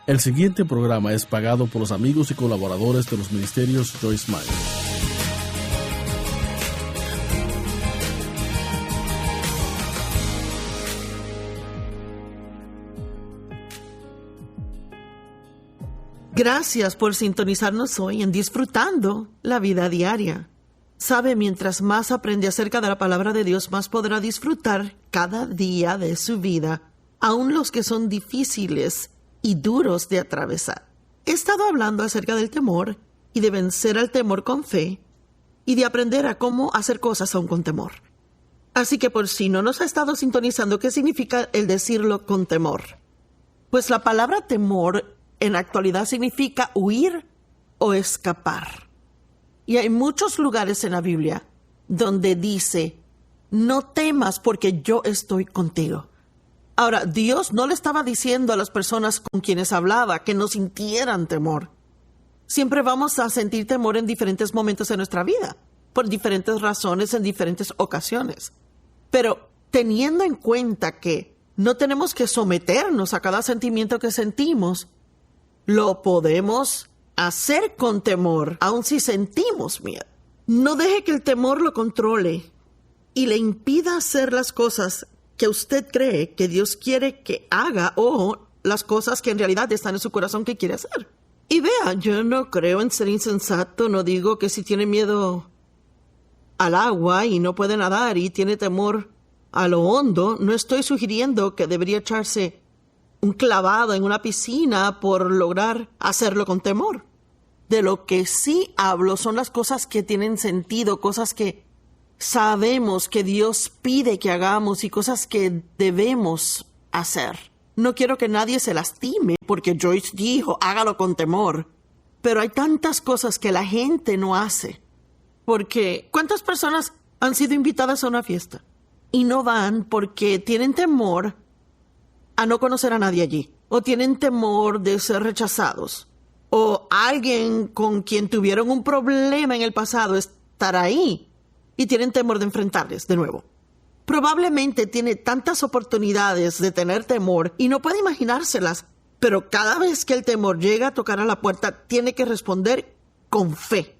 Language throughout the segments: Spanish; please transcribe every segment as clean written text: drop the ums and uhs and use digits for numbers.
El siguiente programa es pagado por los amigos y colaboradores de los ministerios Joyce Meyer. Gracias por sintonizarnos hoy en Disfrutando la Vida Diaria. Sabe, mientras más aprende acerca de la palabra de Dios, más podrá disfrutar cada día de su vida, aun los que son difíciles y duros de atravesar. He estado hablando acerca del temor y de vencer al temor con fe y de aprender a cómo hacer cosas aún con temor. Así que por si no nos ha estado sintonizando, ¿qué significa el decirlo con temor? Pues la palabra temor en la actualidad significa huir o escapar. Y hay muchos lugares en la Biblia donde dice, no temas porque yo estoy contigo. Ahora, Dios no le estaba diciendo a las personas con quienes hablaba que no sintieran temor. Siempre vamos a sentir temor en diferentes momentos de nuestra vida, por diferentes razones, en diferentes ocasiones. Pero teniendo en cuenta que no tenemos que someternos a cada sentimiento que sentimos, lo podemos hacer con temor, aun si sentimos miedo. No deje que el temor lo controle y le impida hacer las cosas que usted cree que Dios quiere que haga o las cosas que en realidad están en su corazón que quiere hacer. Y vea, yo no creo en ser insensato, no digo que si tiene miedo al agua y no puede nadar y tiene temor a lo hondo, no estoy sugiriendo que debería echarse un clavado en una piscina por lograr hacerlo con temor. De lo que sí hablo son las cosas que tienen sentido, cosas que sabemos que Dios pide que hagamos y cosas que debemos hacer. No quiero que nadie se lastime porque Joyce dijo, hágalo con temor. Pero hay tantas cosas que la gente no hace. Porque, ¿cuántas personas han sido invitadas a una fiesta y no van porque tienen temor a no conocer a nadie allí? O tienen temor de ser rechazados. O alguien con quien tuvieron un problema en el pasado estar ahí y tienen temor de enfrentarles de nuevo. Probablemente tiene tantas oportunidades de tener temor y no puede imaginárselas, pero cada vez que el temor llega a tocar a la puerta, tiene que responder con fe.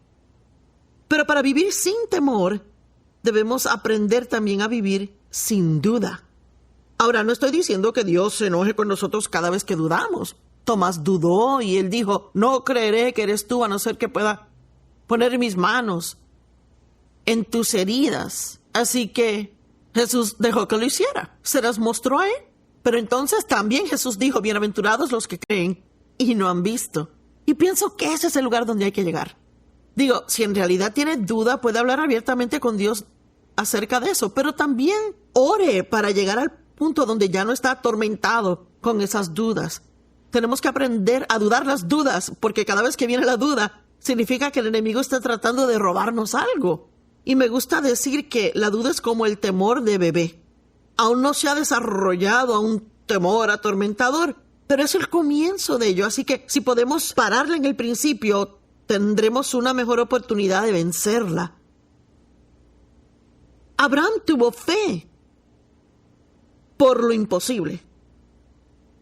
Pero para vivir sin temor, debemos aprender también a vivir sin duda. Ahora, no estoy diciendo que Dios se enoje con nosotros cada vez que dudamos. Tomás dudó y él dijo, no creeré que eres tú a no ser que pueda poner mis manos en tus heridas. Así que Jesús dejó que lo hiciera. Se las mostró a él. Pero entonces también Jesús dijo, bienaventurados los que creen y no han visto. Y pienso que ese es el lugar donde hay que llegar. Digo, si en realidad tiene duda, puede hablar abiertamente con Dios acerca de eso. Pero también ore para llegar al punto donde ya no está atormentado con esas dudas. Tenemos que aprender a dudar las dudas, porque cada vez que viene la duda, significa que el enemigo está tratando de robarnos algo. Y me gusta decir que la duda es como el temor de bebé. Aún no se ha desarrollado a un temor atormentador, pero es el comienzo de ello. Así que si podemos pararla en el principio, tendremos una mejor oportunidad de vencerla. Abraham tuvo fe por lo imposible.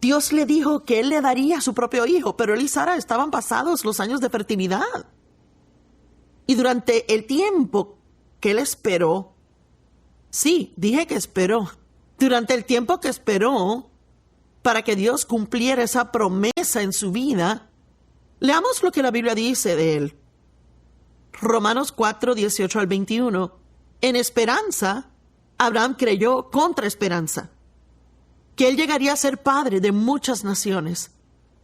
Dios le dijo que él le daría a su propio hijo, pero él y Sara estaban pasados los años de fertilidad. Y durante el tiempo que él esperó, sí, dije que esperó, durante el tiempo que esperó para que Dios cumpliera esa promesa en su vida, leamos lo que la Biblia dice de él. Romanos 4, 18 al 21. En esperanza, Abraham creyó contra esperanza, que él llegaría a ser padre de muchas naciones.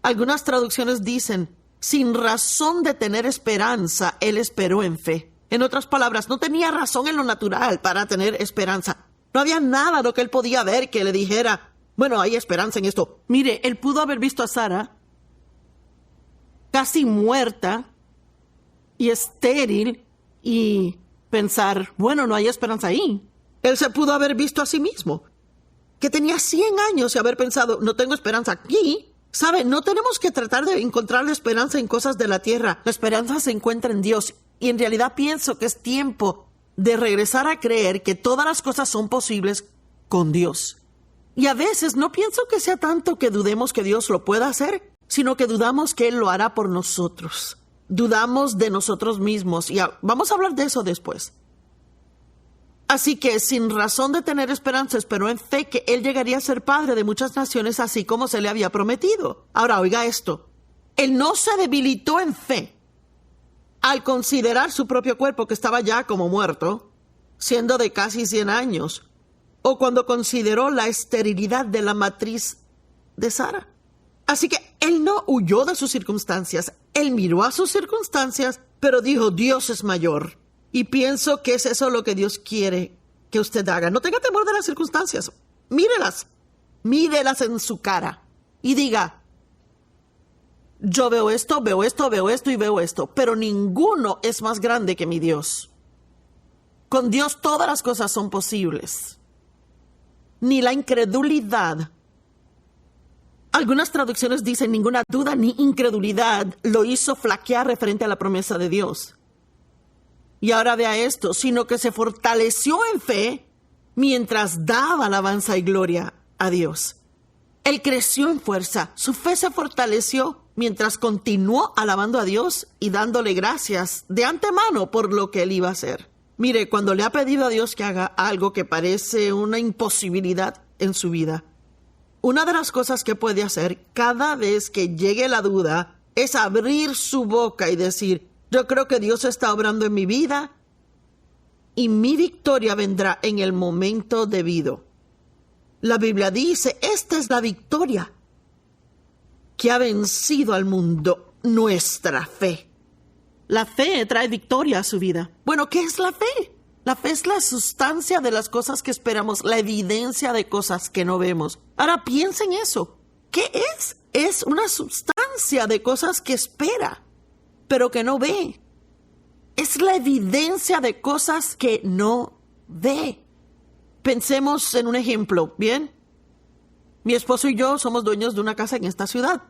Algunas traducciones dicen, sin razón de tener esperanza, él esperó en fe. En otras palabras, no tenía razón en lo natural para tener esperanza. No había nada lo que él podía ver que le dijera, bueno, hay esperanza en esto. Mire, él pudo haber visto a Sara casi muerta y estéril y pensar, bueno, no hay esperanza ahí. Él se pudo haber visto a sí mismo, que tenía 100 años y haber pensado, no tengo esperanza aquí. ¿Sabe? No tenemos que tratar de encontrar la esperanza en cosas de la tierra. La esperanza se encuentra en Dios. Y en realidad pienso que es tiempo de regresar a creer que todas las cosas son posibles con Dios. Y a veces no pienso que sea tanto que dudemos que Dios lo pueda hacer, sino que dudamos que Él lo hará por nosotros. Dudamos de nosotros mismos y vamos a hablar de eso después. Así que sin razón de tener esperanza, esperó en fe que Él llegaría a ser padre de muchas naciones, así como se le había prometido. Ahora, oiga esto. Él no se debilitó en fe al considerar su propio cuerpo, que estaba ya como muerto, siendo de casi 100 años, o cuando consideró la esterilidad de la matriz de Sara. Así que Él no huyó de sus circunstancias. Él miró a sus circunstancias, pero dijo, Dios es mayor. Y pienso que es eso lo que Dios quiere que usted haga. No tenga temor de las circunstancias. Mírelas en su cara y diga, yo veo esto y veo esto, pero ninguno es más grande que mi Dios. Con Dios todas las cosas son posibles. Ni la incredulidad. Algunas traducciones dicen ninguna duda ni incredulidad lo hizo flaquear referente a la promesa de Dios. Y ahora vea esto, sino que se fortaleció en fe mientras daba alabanza y gloria a Dios. Él creció en fuerza, su fe se fortaleció mientras continuó alabando a Dios y dándole gracias de antemano por lo que Él iba a hacer. Mire, cuando le ha pedido a Dios que haga algo que parece una imposibilidad en su vida, una de las cosas que puede hacer cada vez que llegue la duda es abrir su boca y decir, yo creo que Dios está obrando en mi vida y mi victoria vendrá en el momento debido. La Biblia dice, esta es la victoria que ha vencido al mundo, nuestra fe. La fe trae victoria a su vida. Bueno, ¿qué es la fe? La fe es la sustancia de las cosas que esperamos, la evidencia de cosas que no vemos. Ahora piensa en eso. ¿Qué es? Es una sustancia de cosas que espera, pero que no ve. Es la evidencia de cosas que no ve. Pensemos en un ejemplo, ¿bien? Mi esposo y yo somos dueños de una casa en esta ciudad.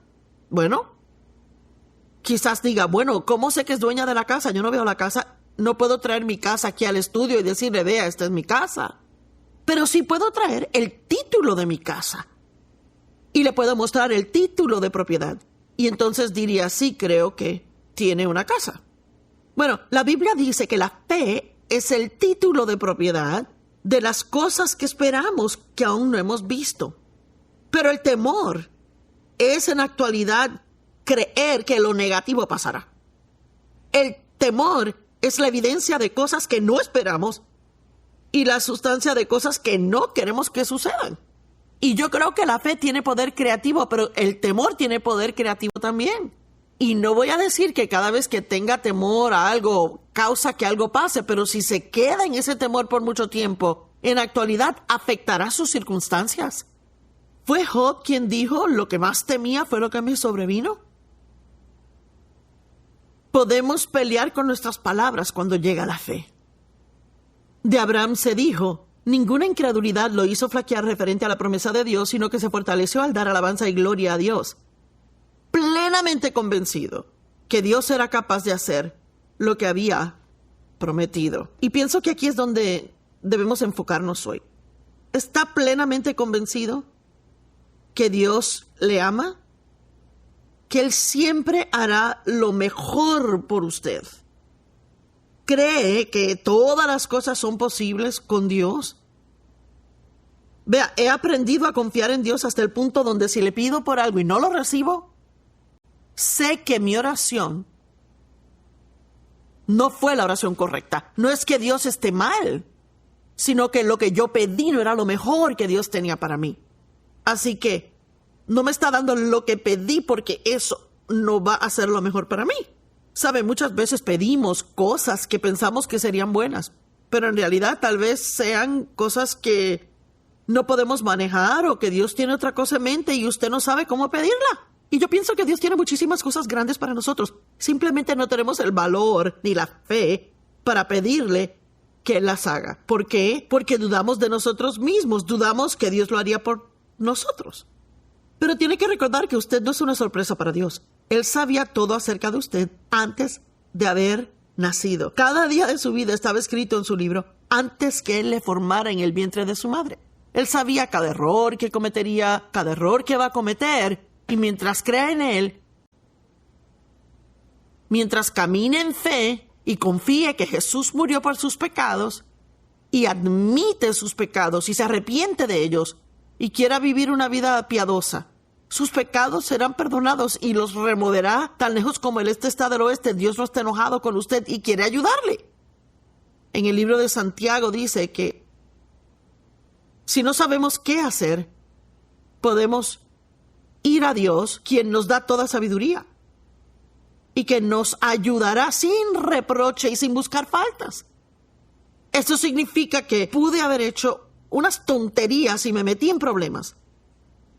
Bueno, quizás diga, bueno, ¿cómo sé que es dueña de la casa? Yo no veo la casa. No puedo traer mi casa aquí al estudio y decirle, vea, esta es mi casa. Pero sí puedo traer el título de mi casa. Y le puedo mostrar el título de propiedad. Y entonces diría, sí, creo que tiene una casa. Bueno, la Biblia dice que la fe es el título de propiedad de las cosas que esperamos que aún no hemos visto. Pero el temor es en actualidad creer que lo negativo pasará. El temor es la evidencia de cosas que no esperamos y la sustancia de cosas que no queremos que sucedan. Y yo creo que la fe tiene poder creativo, pero el temor tiene poder creativo también. Y no voy a decir que cada vez que tenga temor a algo causa que algo pase, pero si se queda en ese temor por mucho tiempo, en actualidad afectará sus circunstancias. ¿Fue Job quien dijo, lo que más temía fue lo que me sobrevino? Podemos pelear con nuestras palabras cuando llega la fe. De Abraham se dijo, ninguna incredulidad lo hizo flaquear referente a la promesa de Dios, sino que se fortaleció al dar alabanza y gloria a Dios, plenamente convencido que Dios era capaz de hacer lo que había prometido. Y pienso que aquí es donde debemos enfocarnos hoy. ¿Está plenamente convencido que Dios le ama? Que Él siempre hará lo mejor por usted. ¿Cree que todas las cosas son posibles con Dios? Vea, he aprendido a confiar en Dios hasta el punto donde si le pido por algo y no lo recibo, sé que mi oración no fue la oración correcta. No es que Dios esté mal, sino que lo que yo pedí no era lo mejor que Dios tenía para mí. Así que no me está dando lo que pedí porque eso no va a ser lo mejor para mí. Sabe, muchas veces pedimos cosas que pensamos que serían buenas, pero en realidad tal vez sean cosas que no podemos manejar o que Dios tiene otra cosa en mente y usted no sabe cómo pedirla. Y yo pienso que Dios tiene muchísimas cosas grandes para nosotros. Simplemente no tenemos el valor ni la fe para pedirle que Él las haga. ¿Por qué? Porque dudamos de nosotros mismos, dudamos que Dios lo haría por nosotros. Pero tiene que recordar que usted no es una sorpresa para Dios. Él sabía todo acerca de usted antes de haber nacido. Cada día de su vida estaba escrito en su libro antes que Él le formara en el vientre de su madre. Él sabía cada error que cometería, cada error que va a cometer, Y mientras crea en Él, mientras camine en fe y confíe que Jesús murió por sus pecados y admite sus pecados y se arrepiente de ellos y quiera vivir una vida piadosa, sus pecados serán perdonados y los removerá tan lejos como el este está del oeste. Dios no está enojado con usted y quiere ayudarle. En el libro de Santiago dice que si no sabemos qué hacer, podemos ir a Dios, quien nos da toda sabiduría y que nos ayudará sin reproche y sin buscar faltas. Esto significa que pude haber hecho unas tonterías y me metí en problemas,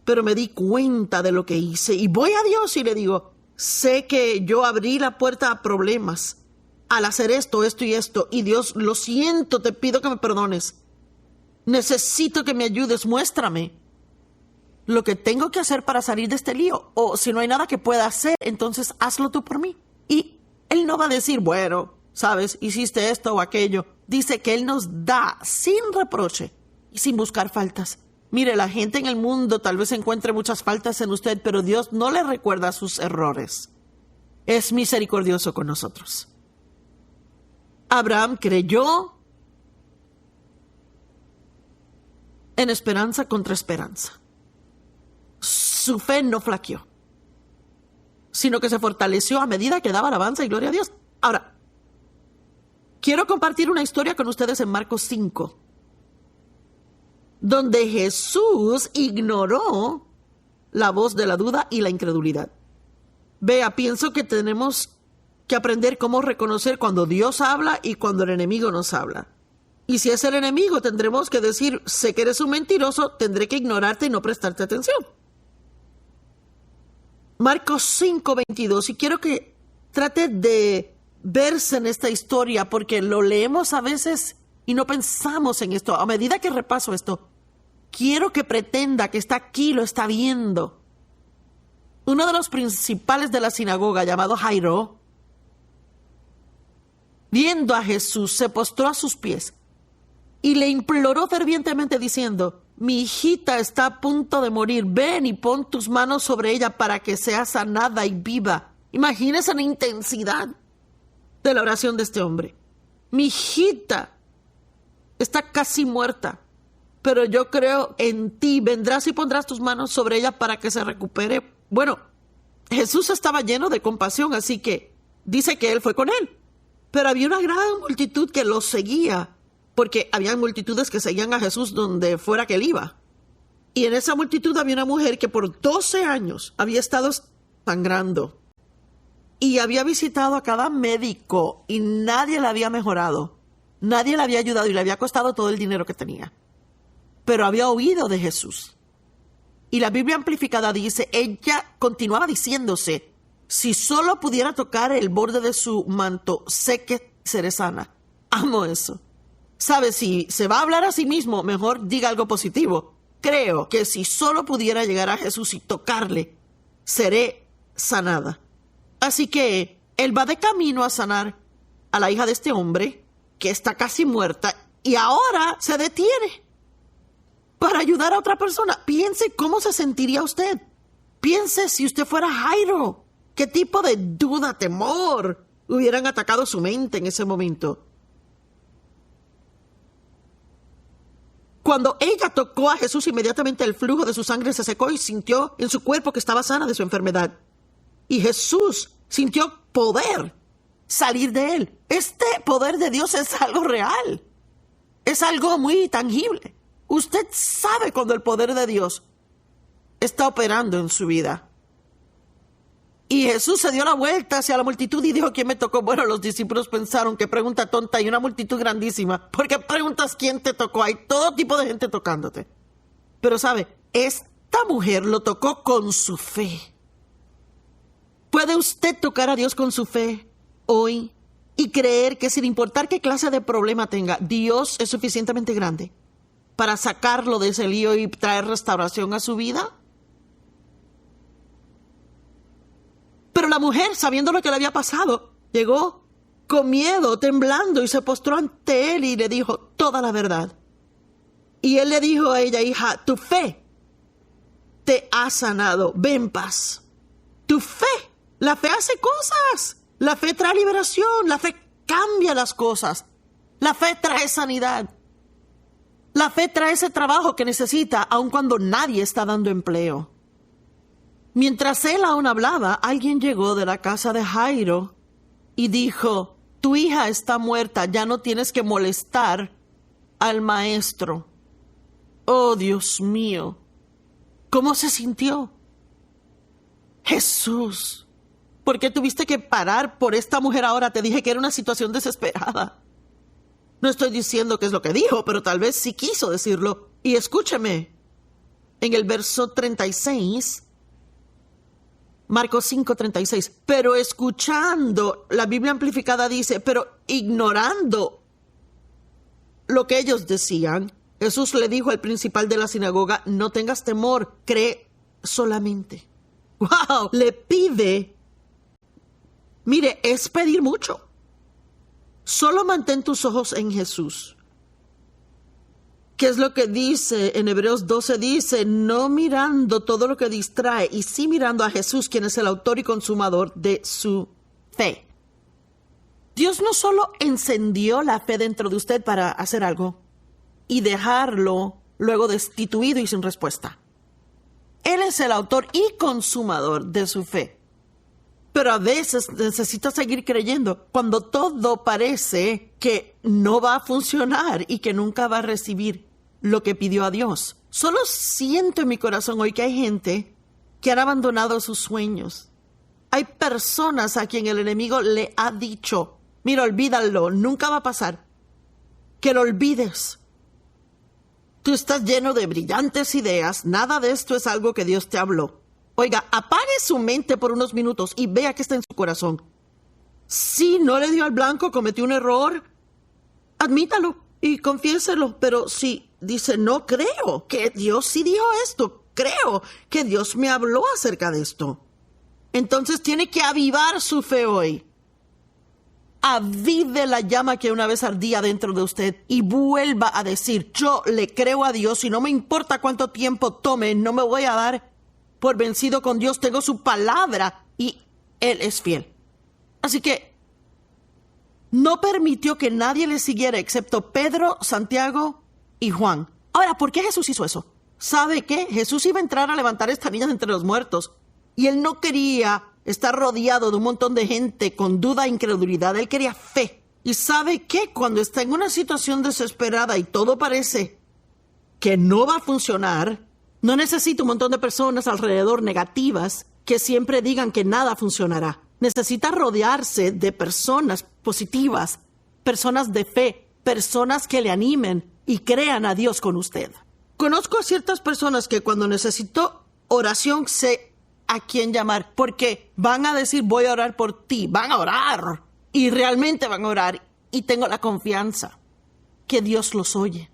pero me di cuenta de lo que hice y voy a Dios y le digo, sé que yo abrí la puerta a problemas al hacer esto, esto y esto, y Dios, lo siento, te pido que me perdones. Necesito que me ayudes, muéstrame lo que tengo que hacer para salir de este lío. O si no hay nada que pueda hacer, entonces hazlo tú por mí. Y Él no va a decir, bueno, sabes, hiciste esto o aquello. Dice que Él nos da sin reproche y sin buscar faltas. Mire, la gente en el mundo tal vez encuentre muchas faltas en usted, pero Dios no le recuerda sus errores. Es misericordioso con nosotros. Abraham creyó en esperanza contra esperanza. Su fe no flaqueó, sino que se fortaleció a medida que daba alabanza y gloria a Dios. Ahora, quiero compartir una historia con ustedes en Marcos 5, donde Jesús ignoró la voz de la duda y la incredulidad. Vea, pienso que tenemos que aprender cómo reconocer cuando Dios habla y cuando el enemigo nos habla. Y si es el enemigo, tendremos que decir, sé que eres un mentiroso, tendré que ignorarte y no prestarte atención. Marcos 5:22, y quiero que trate de verse en esta historia, porque lo leemos a veces y no pensamos en esto. A medida que repaso esto, quiero que pretenda que está aquí, lo está viendo. Uno de los principales de la sinagoga, llamado Jairo, viendo a Jesús, se postró a sus pies y le imploró fervientemente diciendo, mi hijita está a punto de morir, ven y pon tus manos sobre ella para que sea sanada y viva. Imagínese la intensidad de la oración de este hombre. Mi hijita está casi muerta, pero yo creo en ti, vendrás y pondrás tus manos sobre ella para que se recupere. Bueno, Jesús estaba lleno de compasión, así que dice que él fue con él. Pero había una gran multitud que lo seguía, porque había multitudes que seguían a Jesús donde fuera que él iba. Y en esa multitud había una mujer que por 12 años había estado sangrando y había visitado a cada médico y nadie la había mejorado. Nadie la había ayudado y le había costado todo el dinero que tenía. Pero había oído de Jesús. Y la Biblia amplificada dice, ella continuaba diciéndose, si solo pudiera tocar el borde de su manto, sé que seré sana. Amo eso. ¿Sabe? Si se va a hablar a sí mismo, mejor diga algo positivo. Creo que si solo pudiera llegar a Jesús y tocarle, seré sanada. Así que él va de camino a sanar a la hija de este hombre, que está casi muerta, y ahora se detiene para ayudar a otra persona. Piense cómo se sentiría usted. Piense si usted fuera Jairo. ¿Qué tipo de duda, temor hubieran atacado su mente en ese momento? Cuando ella tocó a Jesús, inmediatamente el flujo de su sangre se secó y sintió en su cuerpo que estaba sana de su enfermedad. Y Jesús sintió poder salir de él. Este poder de Dios es algo real. Es algo muy tangible. Usted sabe cuando el poder de Dios está operando en su vida. Y Jesús se dio la vuelta hacia la multitud y dijo, ¿quién me tocó? Bueno, los discípulos pensaron, qué pregunta tonta, y una multitud grandísima. ¿Por qué preguntas quién te tocó? Hay todo tipo de gente tocándote. Pero sabe, esta mujer lo tocó con su fe. ¿Puede usted tocar a Dios con su fe hoy y creer que sin importar qué clase de problema tenga, Dios es suficientemente grande para sacarlo de ese lío y traer restauración a su vida? Pero la mujer, sabiendo lo que le había pasado, llegó con miedo, temblando, y se postró ante él y le dijo toda la verdad. Y él le dijo a ella, hija, tu fe te ha sanado. Ve en paz. Tu fe, la fe hace cosas. La fe trae liberación. La fe cambia las cosas. La fe trae sanidad. La fe trae ese trabajo que necesita, aun cuando nadie está dando empleo. Mientras él aún hablaba, alguien llegó de la casa de Jairo y dijo: tu hija está muerta, ya no tienes que molestar al maestro. Oh, Dios mío, ¿cómo se sintió? Jesús, ¿por qué tuviste que parar por esta mujer ahora? Te dije que era una situación desesperada. No estoy diciendo qué es lo que dijo, pero tal vez sí quiso decirlo. Y escúcheme, en el verso 36, Marcos 5:36, pero escuchando, la Biblia amplificada dice, pero ignorando lo que ellos decían, Jesús le dijo al principal de la sinagoga: no tengas temor, cree solamente. ¡Wow! Le pide, mire, es pedir mucho. Solo mantén tus ojos en Jesús. ¿Qué es lo que dice en Hebreos 12? Dice, no mirando todo lo que distrae, y sí mirando a Jesús, quien es el autor y consumador de su fe. Dios no solo encendió la fe dentro de usted para hacer algo y dejarlo luego destituido y sin respuesta. Él es el autor y consumador de su fe. Pero a veces necesita seguir creyendo cuando todo parece que no va a funcionar y que nunca va a recibir lo que pidió a Dios. Solo siento en mi corazón hoy que hay gente que han abandonado sus sueños. Hay personas a quien el enemigo le ha dicho: mira, olvídalo, nunca va a pasar. Que lo olvides. Tú estás lleno de brillantes ideas, nada de esto es algo que Dios te habló. Oiga, apague su mente por unos minutos y vea qué está en su corazón. Si no le dio al blanco, cometió un error, admítalo y confiéselo. Pero si dice, no creo que Dios sí dijo esto, creo que Dios me habló acerca de esto, entonces tiene que avivar su fe hoy. Avive la llama que una vez ardía dentro de usted y vuelva a decir: yo le creo a Dios y no me importa cuánto tiempo tome, no me voy a dar por vencido con Dios. Tengo su palabra y Él es fiel. Así que no permitió que nadie le siguiera excepto Pedro, Santiago y Juan. Ahora, ¿por qué Jesús hizo eso? ¿Sabe qué? Jesús iba a entrar a levantar a esta niña de entre los muertos y Él no quería estar rodeado de un montón de gente con duda e incredulidad. Él quería fe. ¿Y sabe qué? Cuando está en una situación desesperada y todo parece que no va a funcionar, no necesita un montón de personas alrededor negativas que siempre digan que nada funcionará. Necesita rodearse de personas positivas, personas de fe, personas que le animen y crean a Dios con usted. Conozco a ciertas personas que cuando necesito oración sé a quién llamar, porque van a decir: voy a orar por ti. Van a orar y realmente van a orar, y tengo la confianza que Dios los oye.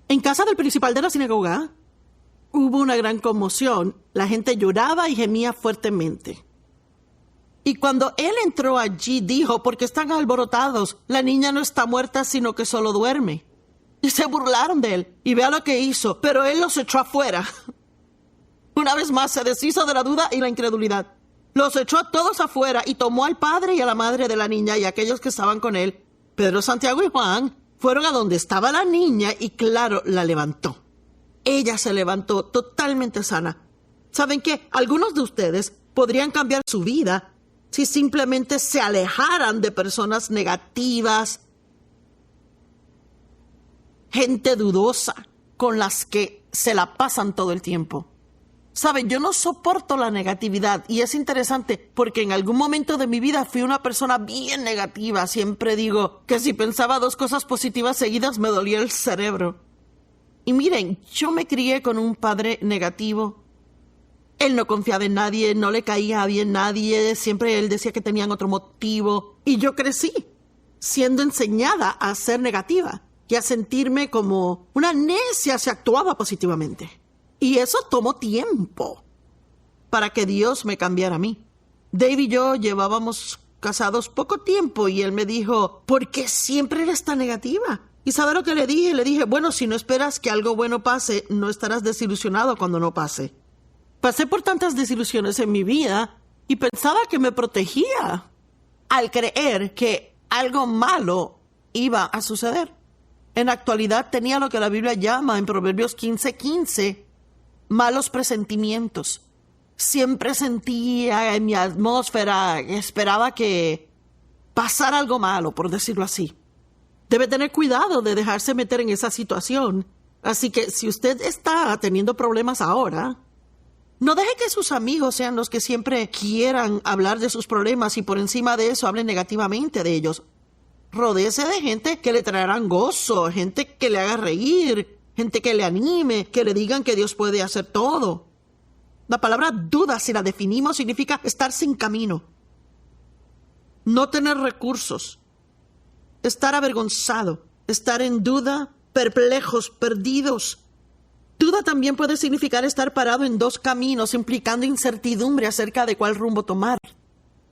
En casa del principal de la sinagoga hubo una gran conmoción. La gente lloraba y gemía fuertemente. Y cuando él entró allí, dijo: ¿por qué están alborotados? La niña no está muerta, sino que solo duerme. Y se burlaron de él. Y vea lo que hizo. Pero él los echó afuera. Una vez más se deshizo de la duda y la incredulidad. Los echó a todos afuera y tomó al padre y a la madre de la niña y a aquellos que estaban con él. Pedro, Santiago y Juan fueron a donde estaba la niña y, claro, la levantó. Ella se levantó totalmente sana. ¿Saben qué? Algunos de ustedes podrían cambiar su vida si simplemente se alejaran de personas negativas, gente dudosa, con las que se la pasan todo el tiempo. ¿Saben? Yo no soporto la negatividad y es interesante porque en algún momento de mi vida fui una persona bien negativa. Siempre digo que si pensaba 2 cosas positivas seguidas me dolía el cerebro. Y miren, yo me crié con un padre negativo. Él no confiaba en nadie, no le caía bien nadie, siempre él decía que tenían otro motivo. Y yo crecí siendo enseñada a ser negativa y a sentirme como una necia si actuaba positivamente. Y eso tomó tiempo para que Dios me cambiara a mí. Dave y yo llevábamos casados poco tiempo y él me dijo: ¿por qué siempre eres tan negativa? ¿Y sabe lo que le dije? Le dije, bueno, si no esperas que algo bueno pase, no estarás desilusionado cuando no pase. Pasé por tantas desilusiones en mi vida y pensaba que me protegía al creer que algo malo iba a suceder. En la actualidad tenía lo que la Biblia llama en Proverbios 15:15, malos presentimientos. Siempre sentía en mi atmósfera, esperaba que pasara algo malo, por decirlo así. Debe tener cuidado de dejarse meter en esa situación. Así que si usted está teniendo problemas ahora, no deje que sus amigos sean los que siempre quieran hablar de sus problemas y por encima de eso hablen negativamente de ellos. Rodéese de gente que le traerán gozo, gente que le haga reír, gente que le anime, que le digan que Dios puede hacer todo. La palabra duda, si la definimos, significa estar sin camino, no tener recursos, estar avergonzado, estar en duda, perplejos, perdidos. Duda también puede significar estar parado en dos caminos, implicando incertidumbre acerca de cuál rumbo tomar.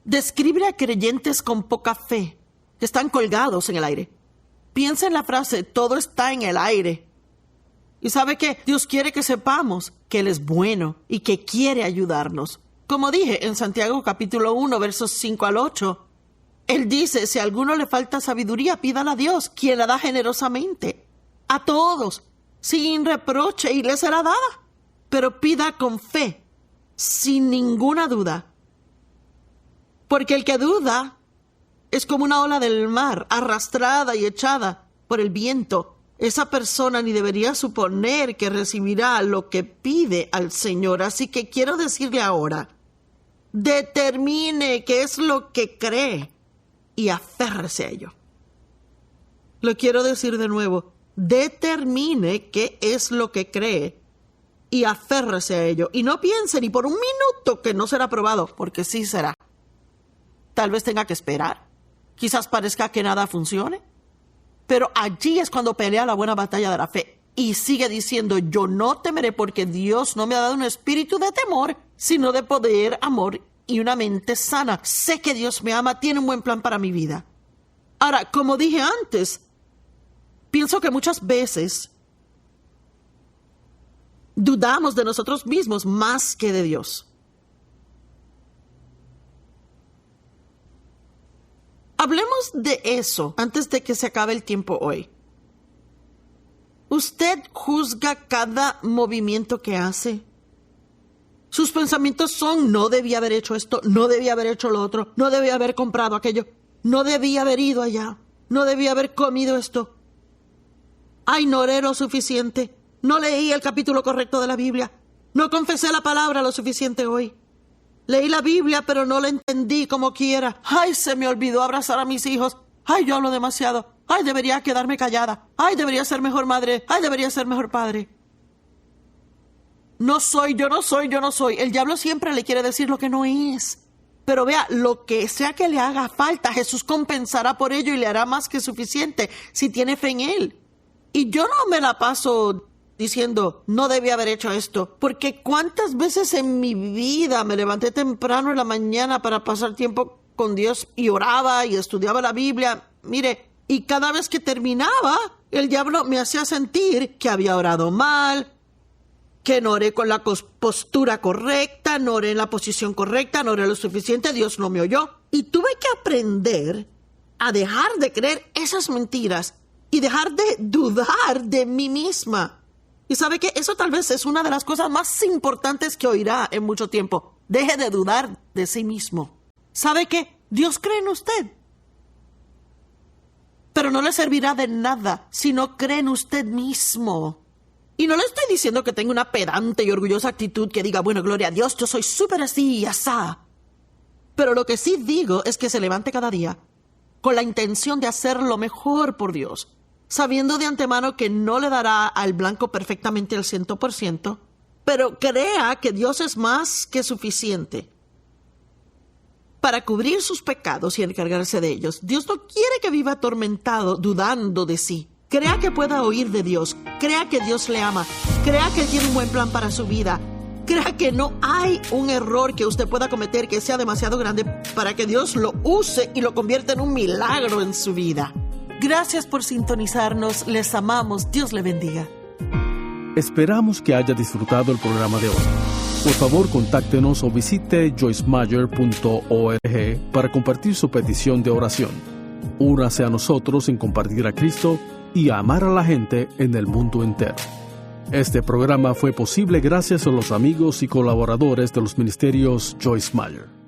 Describe a creyentes con poca fe, que están colgados en el aire. Piensa en la frase, todo está en el aire. Y sabe que Dios quiere que sepamos que Él es bueno y que quiere ayudarnos. Como dije en Santiago capítulo 1, versos 5 al 8, Él dice, si a alguno le falta sabiduría, pídala a Dios, quien la da generosamente. A todos, sin reproche, y le será dada. Pero pida con fe, sin ninguna duda. Porque el que duda es como una ola del mar, arrastrada y echada por el viento. Esa persona ni debería suponer que recibirá lo que pide al Señor. Así que quiero decirle ahora, determine qué es lo que cree y aférrese a ello. Lo quiero decir de nuevo, determine qué es lo que cree y aférrese a ello. Y no piense ni por un minuto que no será aprobado, porque sí será. Tal vez tenga que esperar. Quizás parezca que nada funcione. Pero allí es cuando pelea la buena batalla de la fe. Y sigue diciendo, yo no temeré porque Dios no me ha dado un espíritu de temor, sino de poder, amor y una mente sana. Sé que Dios me ama, tiene un buen plan para mi vida. Ahora, como dije antes, pienso que muchas veces dudamos de nosotros mismos más que de Dios. Hablemos de eso antes de que se acabe el tiempo hoy. ¿Usted juzga cada movimiento que hace? Sus pensamientos son, no debía haber hecho esto, no debía haber hecho lo otro, no debía haber comprado aquello, no debía haber ido allá, no debía haber comido esto. Ay, no oré lo suficiente, no leí el capítulo correcto de la Biblia, no confesé la palabra lo suficiente hoy. Leí la Biblia, pero no la entendí como quiera. Ay, se me olvidó abrazar a mis hijos. Ay, yo hablo demasiado. Ay, debería quedarme callada. Ay, debería ser mejor madre. Ay, debería ser mejor padre. No soy, yo no soy, yo no soy. El diablo siempre le quiere decir lo que no es. Pero vea, lo que sea que le haga falta, Jesús compensará por ello y le hará más que suficiente si tiene fe en Él. Y yo no me la paso diciendo, no debía haber hecho esto, porque cuántas veces en mi vida me levanté temprano en la mañana para pasar tiempo con Dios y oraba y estudiaba la Biblia, mire, y cada vez que terminaba, el diablo me hacía sentir que había orado mal, que no oré con la postura correcta, no oré en la posición correcta, no oré lo suficiente, Dios no me oyó. Y tuve que aprender a dejar de creer esas mentiras y dejar de dudar de mí misma. Y sabe que eso tal vez es una de las cosas más importantes que oirá en mucho tiempo. Deje de dudar de sí mismo. ¿Sabe qué? Dios cree en usted. Pero no le servirá de nada si no cree en usted mismo. Y no le estoy diciendo que tenga una pedante y orgullosa actitud que diga, bueno, gloria a Dios, yo soy súper así y asá. Pero lo que sí digo es que se levante cada día con la intención de hacer lo mejor por Dios, sabiendo de antemano que no le dará al blanco perfectamente al 100%, pero crea que Dios es más que suficiente para cubrir sus pecados y encargarse de ellos. Dios no quiere que viva atormentado, dudando de sí. Crea que pueda oír de Dios, crea que Dios le ama, crea que Él tiene un buen plan para su vida, crea que no hay un error que usted pueda cometer que sea demasiado grande para que Dios lo use y lo convierta en un milagro en su vida. Gracias por sintonizarnos. Les amamos. Dios le bendiga. Esperamos que haya disfrutado el programa de hoy. Por favor, contáctenos o visite joycemeyer.org para compartir su petición de oración. Únase a nosotros en compartir a Cristo y a amar a la gente en el mundo entero. Este programa fue posible gracias a los amigos y colaboradores de los ministerios Joyce Meyer.